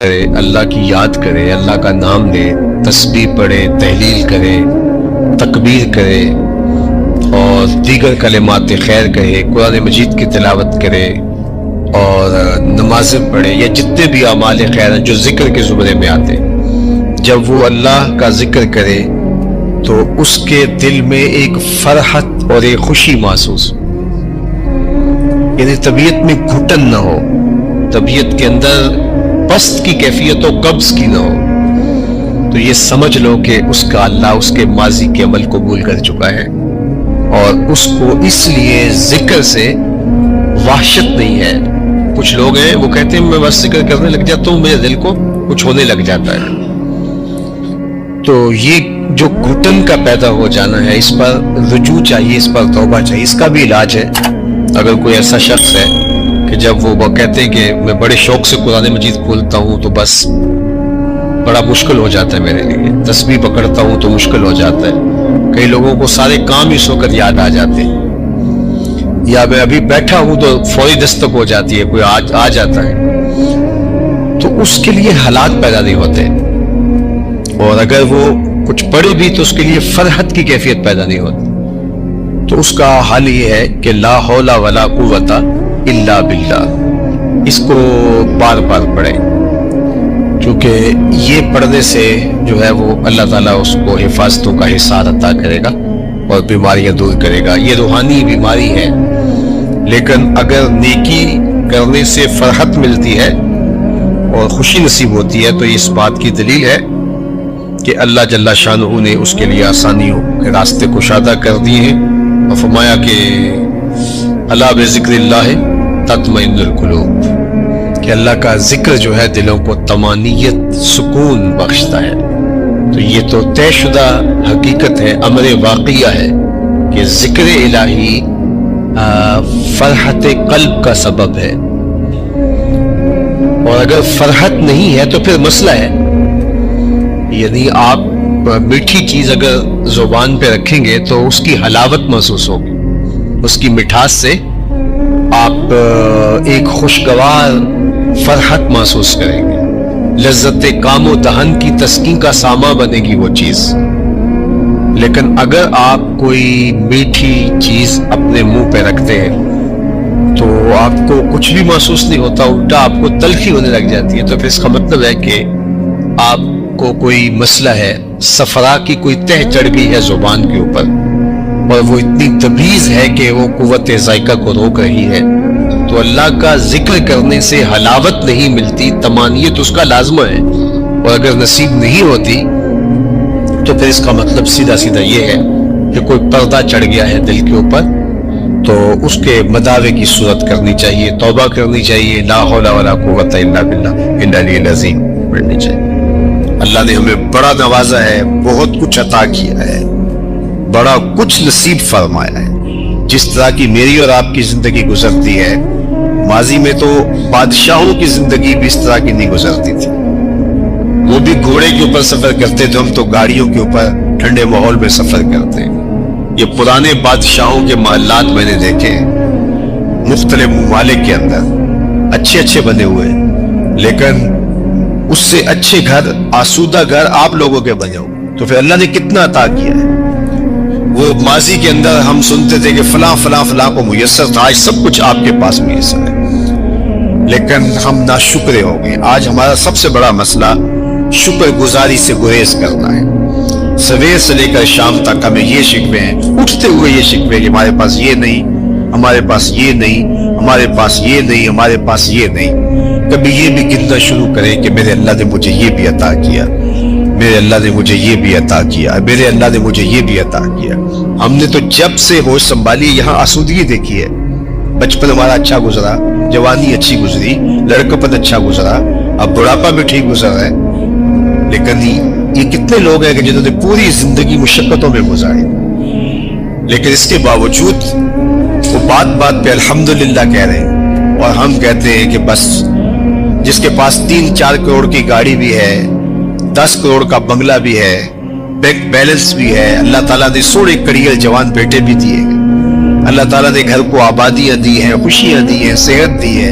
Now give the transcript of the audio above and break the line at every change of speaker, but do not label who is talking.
کرے، اللہ کی یاد کرے، اللہ کا نام لے، تسبیح پڑھے، تحلیل کرے، تکبیر کرے اور دیگر کلمات خیر کہے، قرآن مجید کی تلاوت کرے اور نمازیں پڑھے یا جتنے بھی اعمال خیر ہیں جو ذکر کے زمرے میں آتے ہیں، جب وہ اللہ کا ذکر کرے تو اس کے دل میں ایک فرحت اور ایک خوشی محسوس، یعنی طبیعت میں گھٹن نہ ہو، طبیعت کے اندر پست کی کیفیت و قبض کی نہ ہو، تو یہ سمجھ لو کہ اس کا اللہ اس کے ماضی کے عمل قبول کر چکا ہے اور اس کو اس لیے ذکر سے وحشت نہیں ہے۔ کچھ لوگ ہیں وہ کہتے ہیں میں بس ذکر کرنے لگ جاتا ہوں، میرے دل کو کچھ ہونے لگ جاتا ہے، تو یہ جو گھٹن کا پیدا ہو جانا ہے، اس پر رجوع چاہیے، اس پر توبہ چاہیے۔ اس کا بھی علاج ہے۔ اگر کوئی ایسا شخص ہے کہ جب وہ کہتے ہیں کہ میں بڑے شوق سے قرآن مجید کھولتا ہوں تو بس بڑا مشکل ہو جاتا ہے میرے لیے، تسبیح پکڑتا ہوں تو مشکل ہو جاتا ہے، کئی لوگوں کو سارے کام اس وقت یاد آ جاتے ہیں، یا میں ابھی بیٹھا ہوں تو فوری دستک ہو جاتی ہے، کوئی آ جاتا ہے، تو اس کے لیے حالات پیدا نہیں ہوتے، اور اگر وہ کچھ پڑھے بھی تو اس کے لیے فرحت کی کیفیت پیدا نہیں ہوتی۔ تو اس کا حل یہ ہے کہ لا حول ولا قوت الا باللہ، اس کو بار بار پڑھیں، کیونکہ یہ پڑھنے سے جو ہے وہ اللہ تعالیٰ اس کو حفاظتوں کا حصار عطا کرے گا اور بیماریاں دور کرے گا۔ یہ روحانی بیماری ہے، لیکن اگر نیکی کرنے سے فرحت ملتی ہے اور خوشی نصیب ہوتی ہے تو یہ اس بات کی دلیل ہے کہ اللہ جل شانہ نے اس کے لیے آسانیوں کے راستے کشادہ کر دیے ہیں، اور فرمایا کہ الا بذکر اللہ تطمئن القلوب، کہ اللہ کا ذکر جو ہے دلوں کو طمانینت، سکون بخشتا ہے۔ تو یہ تو طے شدہ حقیقت ہے، امر واقعہ ہے کہ ذکر الہی فرحت قلب کا سبب ہے، اور اگر فرحت نہیں ہے تو پھر مسئلہ ہے، یعنی آپ میٹھی چیز اگر زبان پہ رکھیں گے تو اس کی حلاوت محسوس ہوگی، اس کی مٹھاس سے آپ ایک خوشگوار فرحت محسوس کریں گے، لذت کام و دہن کی تسکین کا ساما بنے گی وہ چیز۔ لیکن اگر آپ کوئی میٹھی چیز اپنے منہ پہ رکھتے ہیں تو آپ کو کچھ بھی محسوس نہیں ہوتا، الٹا آپ کو تلخی ہونے لگ جاتی ہے، تو پھر اس کا مطلب ہے کہ آپ کو کوئی مسئلہ ہے، صفرا کی کوئی تہ چڑھ گئی ہے زبان کے اوپر، اور وہ اتنی تبریز ہے کہ وہ قوت ذائقہ کو روک رہی ہے۔ تو اللہ کا ذکر کرنے سے حلاوت نہیں ملتی، طمانینت اس کا لازمہ ہے، اور اگر نصیب نہیں ہوتی تو پھر اس کا مطلب سیدھا سیدھا یہ ہے کہ کوئی پردہ چڑھ گیا ہے دل کے اوپر، تو اس کے مداوے کی صورت کرنی چاہیے، توبہ کرنی چاہیے، لا حول ولا قوت الا باللہ العلی العظیم پڑھنی چاہیے۔ اللہ نے ہمیں بڑا نوازا ہے، بہت کچھ عطا کیا ہے، بڑا کچھ نصیب فرمایا ہے۔ جس طرح کی میری اور آپ کی زندگی گزرتی ہے، ماضی میں تو بادشاہوں کی زندگی بھی اس طرح کی نہیں گزرتی تھی، وہ بھی گھوڑے کے اوپر سفر کرتے تھے، ہم تو گاڑیوں کے اوپر ٹھنڈے ماحول میں سفر کرتے ہیں۔ یہ پرانے بادشاہوں کے محلات میں نے دیکھے مختلف ممالک کے اندر، اچھے اچھے بنے ہوئے، لیکن اس سے اچھے گھر، آسودہ گھر آپ لوگوں کے بنے ہو، تو پھر اللہ نے کتنا عطا کیا ہے۔ وہ ماضی کے اندر ہم سنتے تھے کہ فلاں فلاں فلاں کو میسر تھا، آج سب کچھ آپ کے پاس میسر ہے، لیکن ہم ناشکرے ہو گئے۔ آج ہمارا سب سے بڑا مسئلہ شکر گزاری سے گریز کرنا ہے۔ سویر سے لے کر شام تک ہمیں یہ شکوے ہیں، اٹھتے ہوئے یہ شکوے کہ ہمارے پاس یہ نہیں، ہمارے پاس یہ نہیں، ہمارے پاس یہ نہیں، ہمارے پاس یہ نہیں۔ کبھی یہ بھی گننا شروع کریں کہ میرے اللہ نے مجھے یہ بھی عطا کیا، میرے اللہ نے مجھے یہ بھی عطا کیا، میرے اللہ نے مجھے یہ بھی عطا کیا۔ ہم نے تو جب سے ہوش سنبھالی یہاں آسودگی دیکھی ہے، بچپن ہمارا اچھا گزرا، جوانی اچھی گزری، لڑکپن اچھا گزرا، اب بڑھاپا بھی ٹھیک گزر رہا ہے، لیکن یہ کتنے لوگ ہیں کہ جنہوں نے پوری زندگی مشقتوں میں گزاری، لیکن اس کے باوجود وہ بات بات پہ الحمدللہ کہہ رہے ہیں، اور ہم کہتے ہیں کہ بس جس کے پاس 3-4 کروڑ کی گاڑی بھی ہے، 10 کروڑ کا بنگلہ بھی ہے، بینک بیلنس بھی ہے، اللہ تعالیٰ نے 16 کڑیل جوان بیٹے بھی دیے ہیں، اللہ تعالیٰ نے گھر کو آبادیاں دی ہیں، خوشیاں دی ہیں، صحت دی ہے،